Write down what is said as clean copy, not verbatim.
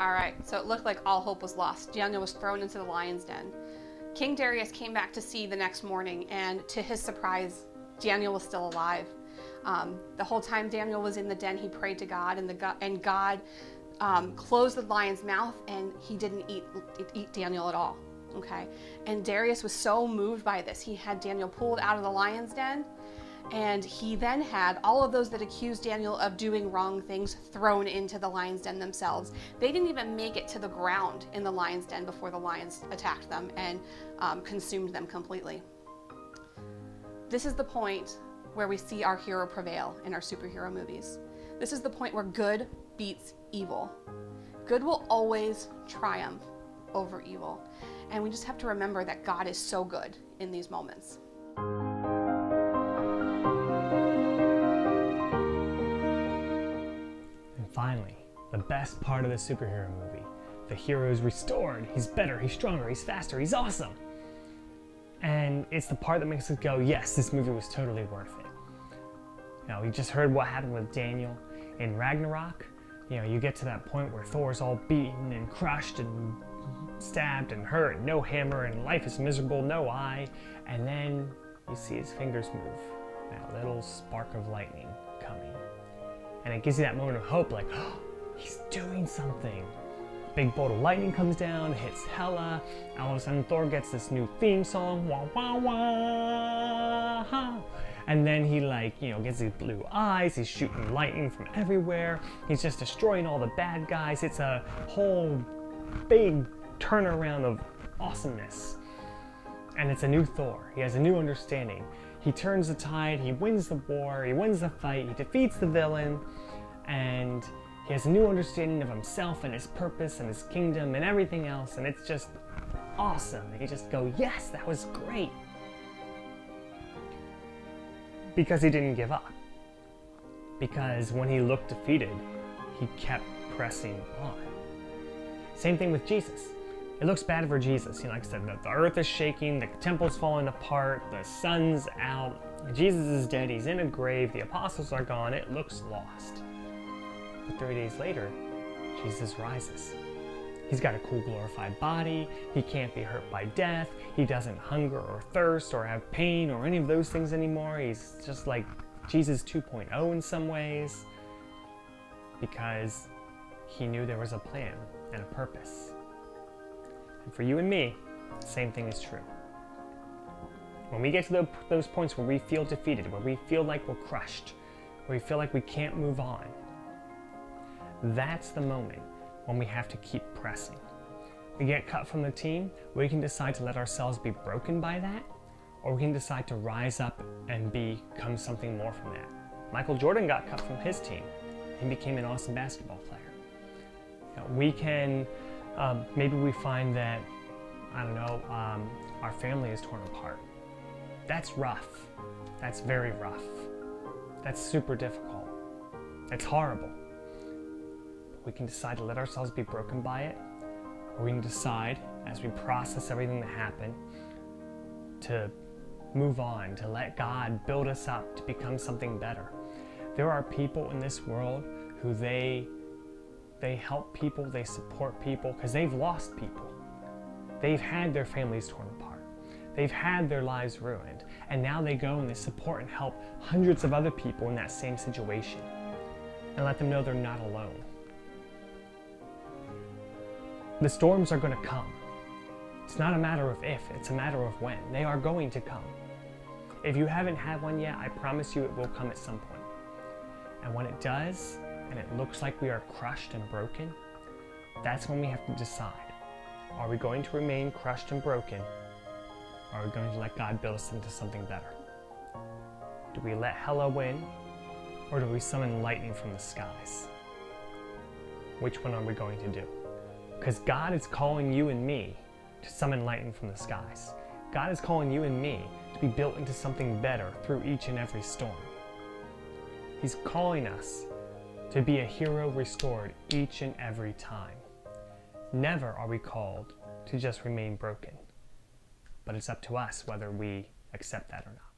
All right, so it looked like all hope was lost. Daniel was thrown into the lion's den. King Darius came back to see the next morning, and to his surprise, Daniel was still alive. The whole time Daniel was in the den, he prayed to God, and God closed the lion's mouth, and he didn't eat Daniel at all. Okay, and Darius was so moved by this, he had Daniel pulled out of the lion's den, and he then had all of those that accused Daniel of doing wrong things thrown into the lion's den themselves. They didn't even make it to the ground in the lion's den before the lions attacked them and consumed them completely. This is the point where we see our hero prevail in our superhero movies. This is the point where good beats evil. Good will always triumph over evil. And we just have to remember that God is so good in these moments. Finally, the best part of the superhero movie. The hero is restored. He's better, he's stronger, he's faster, he's awesome. And it's the part that makes us go, yes, this movie was totally worth it. We just heard what happened with Daniel in Ragnarok. You get to that point where Thor's all beaten and crushed and stabbed and hurt, no hammer, and life is miserable, no eye. And then you see his fingers move, that little spark of lightning coming. And it gives you that moment of hope, like, oh, he's doing something. Big bolt of lightning comes down, hits Hela, and all of a sudden Thor gets this new theme song, wah wah wah. And then he gets these blue eyes, he's shooting lightning from everywhere, he's just destroying all the bad guys. It's a whole big turnaround of awesomeness. And it's a new Thor, he has a new understanding. He turns the tide, he wins the war, he wins the fight, he defeats the villain, and he has a new understanding of himself and his purpose and his kingdom and everything else, and it's just awesome. You just go, yes, that was great. Because he didn't give up. Because when he looked defeated, he kept pressing on. Same thing with Jesus. It looks bad for Jesus. Like I said, the earth is shaking, the temple's falling apart, the sun's out, Jesus is dead, he's in a grave, the apostles are gone, it looks lost. But 3 days later, Jesus rises. He's got a cool glorified body, he can't be hurt by death, he doesn't hunger or thirst or have pain or any of those things anymore. He's just like Jesus 2.0 in some ways, because he knew there was a plan and a purpose. And for you and me, the same thing is true. When we get to those points where we feel defeated, where we feel like we're crushed, where we feel like we can't move on, that's the moment when we have to keep pressing. We get cut from the team, we can decide to let ourselves be broken by that, or we can decide to rise up and become something more from that. Michael Jordan got cut from his team. He became an awesome basketball player. We can maybe we find that, our family is torn apart. That's rough. That's very rough. That's super difficult. It's horrible. But we can decide to let ourselves be broken by it, or we can decide, as we process everything that happened, to move on, to let God build us up to become something better. There are people in this world who they help people, they support people, because they've lost people. They've had their families torn apart. They've had their lives ruined. And now they go and they support and help hundreds of other people in that same situation and let them know they're not alone. The storms are going to come. It's not a matter of if, it's a matter of when. They are going to come. If you haven't had one yet, I promise you it will come at some point. And when it does, and it looks like we are crushed and broken, that's when we have to decide. Are we going to remain crushed and broken, or are we going to let God build us into something better? Do we let Hela win, or do we summon lightning from the skies? Which one are we going to do? Because God is calling you and me to summon lightning from the skies. God is calling you and me to be built into something better through each and every storm. He's calling us to be a hero restored each and every time. Never are we called to just remain broken, but it's up to us whether we accept that or not.